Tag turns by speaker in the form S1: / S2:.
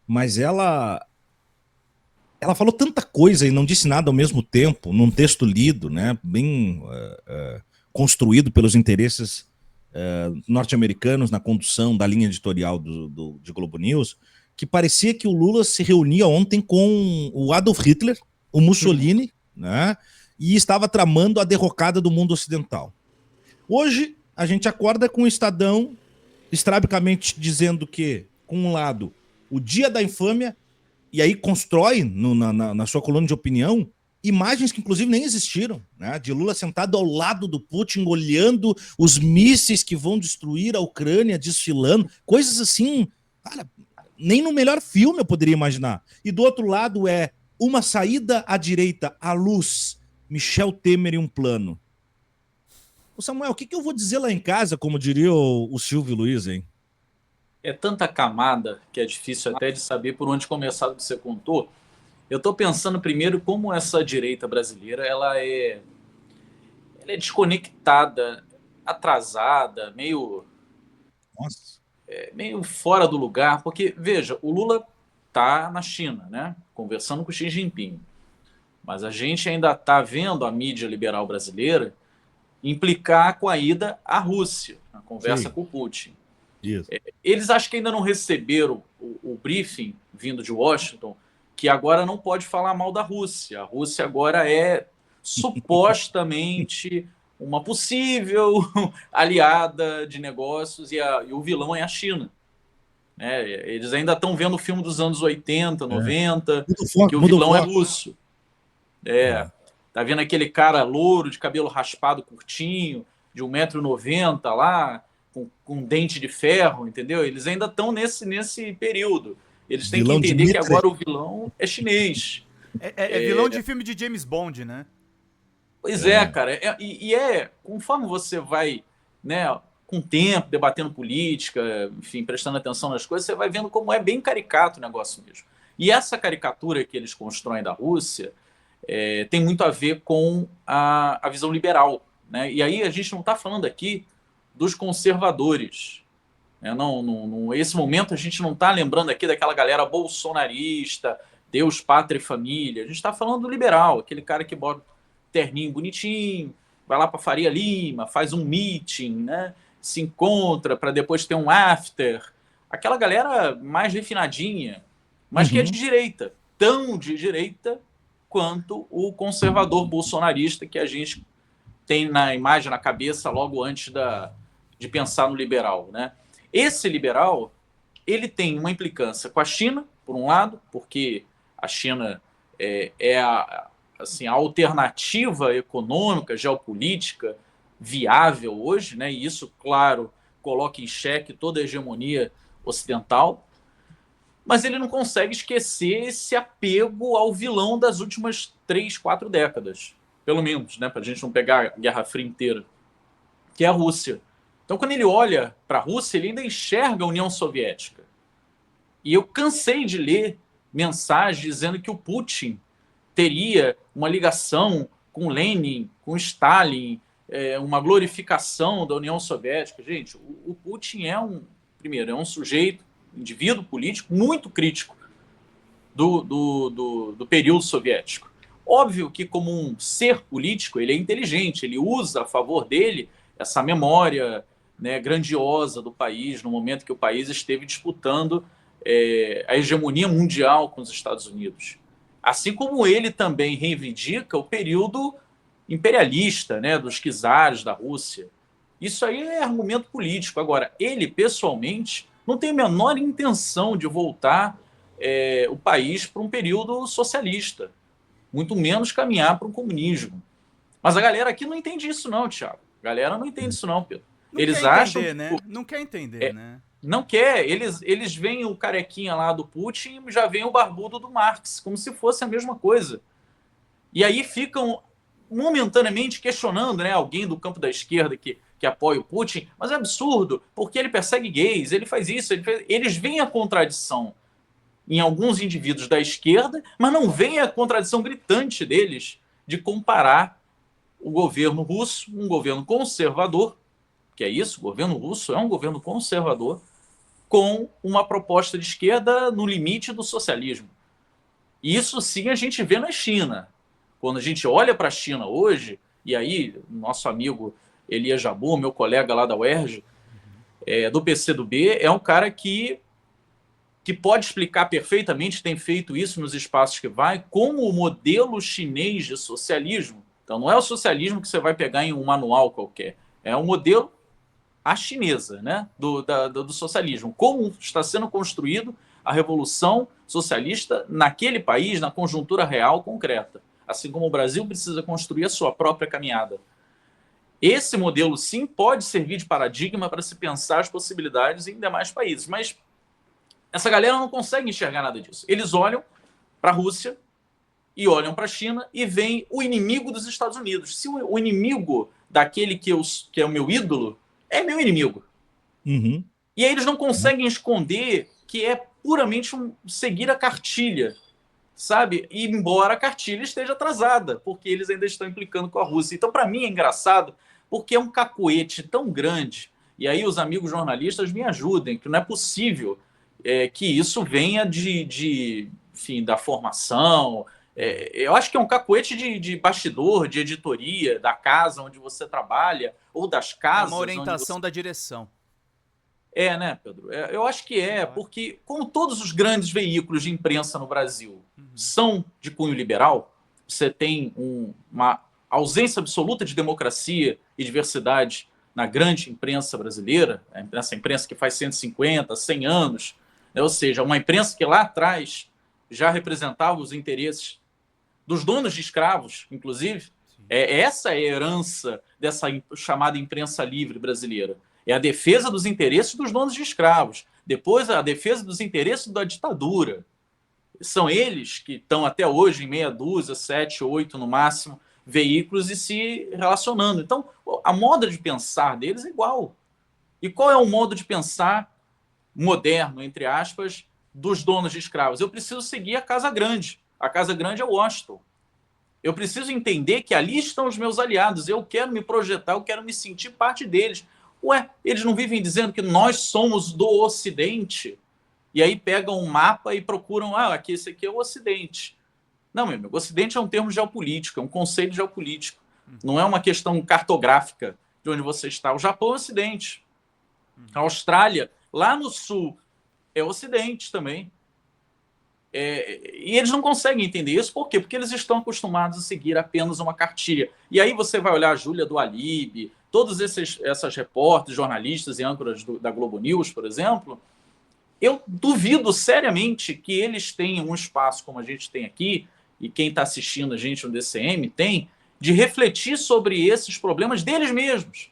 S1: mas ela falou tanta coisa e não disse nada ao mesmo tempo, num texto lido, né, bem construído pelos interesses norte-americanos na condução da linha editorial de Globo News, que parecia que o Lula se reunia ontem com o Adolf Hitler, o Mussolini, né, e estava tramando a derrocada do mundo ocidental. Hoje, a gente acorda com o Estadão estrabicamente dizendo que, com um lado, o dia da infâmia, e aí constrói na sua coluna de opinião imagens que inclusive nem existiram, né? De Lula sentado ao lado do Putin, olhando os mísseis que vão destruir a Ucrânia, desfilando, coisas assim, cara, nem no melhor filme eu poderia imaginar. E do outro lado é uma saída à direita, à luz, Michel Temer e um plano. Ô Samuel, o que eu vou dizer lá em casa, como diria o Silvio Luiz, hein?
S2: É tanta camada que é difícil até de saber por onde começar do que você contou. Eu estou pensando primeiro como essa direita brasileira ela é desconectada, atrasada,
S1: Nossa.
S2: meio fora do lugar, porque veja, o Lula está na China, né, conversando com o Xi Jinping, mas a gente ainda está vendo a mídia liberal brasileira implicar com a ida à Rússia, na conversa
S1: Sim,
S2: com o Putin.
S1: isso.
S2: Eles acho que ainda não receberam o briefing vindo de Washington, que agora não pode falar mal da Rússia. A Rússia agora é supostamente uma possível aliada de negócios e o vilão é a China. Né? Eles ainda estão vendo o filme dos anos 80,
S1: É.
S2: 90,
S1: Muda o
S2: que
S1: foco,
S2: o
S1: muda o
S2: vilão é
S1: foco.
S2: russo. É,
S1: É.
S2: tá vendo aquele cara louro, de cabelo raspado curtinho, de 1,90 m lá, com dente de ferro, entendeu? Eles ainda estão nesse período. Eles têm que
S1: Vilão
S2: entender que
S1: Dimitri.
S2: agora o vilão é chinês.
S3: É vilão de filme de James Bond, né?
S2: Pois é,
S1: É.
S2: cara. Conforme você vai, né, com o tempo, debatendo política, enfim, prestando atenção nas coisas, você vai vendo como é bem caricato o negócio mesmo. E essa caricatura que eles constroem da Rússia tem muito a ver com a visão liberal. Né? E aí a gente não está falando aqui dos conservadores. Né? Esse momento a gente não está lembrando aqui daquela galera bolsonarista, Deus, pátria e família. A gente está falando do liberal, aquele cara que bota terninho bonitinho, vai lá para Faria Lima, faz um meeting, né? Se encontra para depois ter um after. Aquela galera mais refinadinha, mas que é de
S1: Uhum.
S2: direita, tão de direita quanto o conservador bolsonarista que a gente tem na imagem, na cabeça, logo antes de pensar no liberal. Né? Esse liberal ele tem uma implicância com a China, por um lado, porque a China é assim, a alternativa econômica, geopolítica viável hoje, né? E isso, claro, coloca em xeque toda a hegemonia ocidental, mas ele não consegue esquecer esse apego ao vilão das últimas 3, 4 décadas, pelo menos, né? Para a gente não pegar a Guerra Fria inteira, que é a Rússia. Então, quando ele olha para a Rússia, ele ainda enxerga a União Soviética. E eu cansei de ler mensagens dizendo que o Putin teria uma ligação com Lenin, com Stalin, uma glorificação da União Soviética. Gente, o Putin primeiro, é um sujeito, indivíduo político muito crítico do período soviético. Óbvio que, como um ser político, ele é inteligente, ele usa a favor dele essa memória, né, grandiosa do país, no momento que o país esteve disputando a hegemonia mundial com os Estados Unidos. Assim como ele também reivindica o período imperialista, né, dos czares da Rússia. Isso aí é argumento político. Agora, ele, pessoalmente, não tem a menor intenção de voltar o país para um período socialista, muito menos caminhar para um comunismo. Mas a galera aqui não entende isso não, Thiago. A galera não entende isso não, Pedro.
S3: Não quer
S2: Eles acham
S3: entender,
S2: que
S3: né? Não quer entender,
S2: é,
S3: né?
S2: não quer. Eles veem o carequinha lá do Putin e já veem o barbudo do Marx, como se fosse a mesma coisa. E aí ficam momentaneamente questionando, né, alguém do campo da esquerda que apoia o Putin, mas é absurdo, porque ele persegue gays, ele faz isso, eles veem a contradição em alguns indivíduos da esquerda, mas não veem a contradição gritante deles de comparar o governo russo, um governo conservador, que é isso, o governo russo é um governo conservador, com uma proposta de esquerda no limite do socialismo. E isso sim a gente vê na China. Quando a gente olha para a China hoje, e aí nosso amigo Elias Jabbour, meu colega lá da UERJ, do PCdoB, é um cara que pode explicar perfeitamente, tem feito isso nos espaços que vai, como o modelo chinês de socialismo. Então não é o socialismo que você vai pegar em um manual qualquer, é um modelo à chinesa, né, do socialismo. Como está sendo construído a revolução socialista naquele país, na conjuntura real concreta. Assim como o Brasil precisa construir a sua própria caminhada. Esse modelo, sim, pode servir de paradigma para se pensar as possibilidades em demais países, mas essa galera não consegue enxergar nada disso. Eles olham para a Rússia e olham para a China e veem o inimigo dos Estados Unidos. Se o inimigo daquele que é o meu ídolo é meu inimigo.
S1: Uhum.
S2: E aí eles não conseguem esconder que é puramente seguir a cartilha, sabe? E embora a cartilha esteja atrasada, porque eles ainda estão implicando com a Rússia. Então, para mim, é engraçado, porque é um cacoete tão grande, e aí os amigos jornalistas me ajudem, que não é possível que isso venha enfim, da formação. Eu acho que é um cacoete de bastidor, de editoria, da casa onde você trabalha, ou das casas.
S3: É uma orientação da direção.
S2: Né, Pedro? Eu acho que porque como todos os grandes veículos de imprensa no Brasil são de cunho liberal, você tem uma ausência absoluta de democracia e diversidade na grande imprensa brasileira, essa imprensa que faz 150, 100 anos, né? Ou seja, uma imprensa que lá atrás já representava os interesses dos donos de escravos, inclusive. Essa é a herança dessa chamada imprensa livre brasileira. É a defesa dos interesses dos donos de escravos. Depois, a defesa dos interesses da ditadura. São eles que estão até hoje em meia dúzia, 7, 8 no máximo, veículos e se relacionando. Então, a moda de pensar deles é igual. E qual é o modo de pensar moderno, entre aspas, dos donos de escravos? Eu preciso seguir a Casa Grande. A Casa Grande é Washington. Eu preciso entender que ali estão os meus aliados. Eu quero me projetar, eu quero me sentir parte deles. Ué, eles não vivem dizendo que nós somos do Ocidente? E aí pegam um mapa e procuram, esse aqui é o Ocidente. Não, meu amigo, o Ocidente é um termo geopolítico, é um conceito geopolítico. Não é uma questão cartográfica de onde você está. O Japão é o Ocidente. A Austrália, lá no Sul, é o Ocidente também. E eles não conseguem entender isso. Por quê? Porque eles estão acostumados a seguir apenas uma cartilha. E aí você vai olhar a Júlia do Alibe, todos essas repórteres, jornalistas e âncoras da Globo News, por exemplo, eu duvido seriamente que eles tenham um espaço como a gente tem aqui, e quem está assistindo a gente no DCM tem, de refletir sobre esses problemas deles mesmos.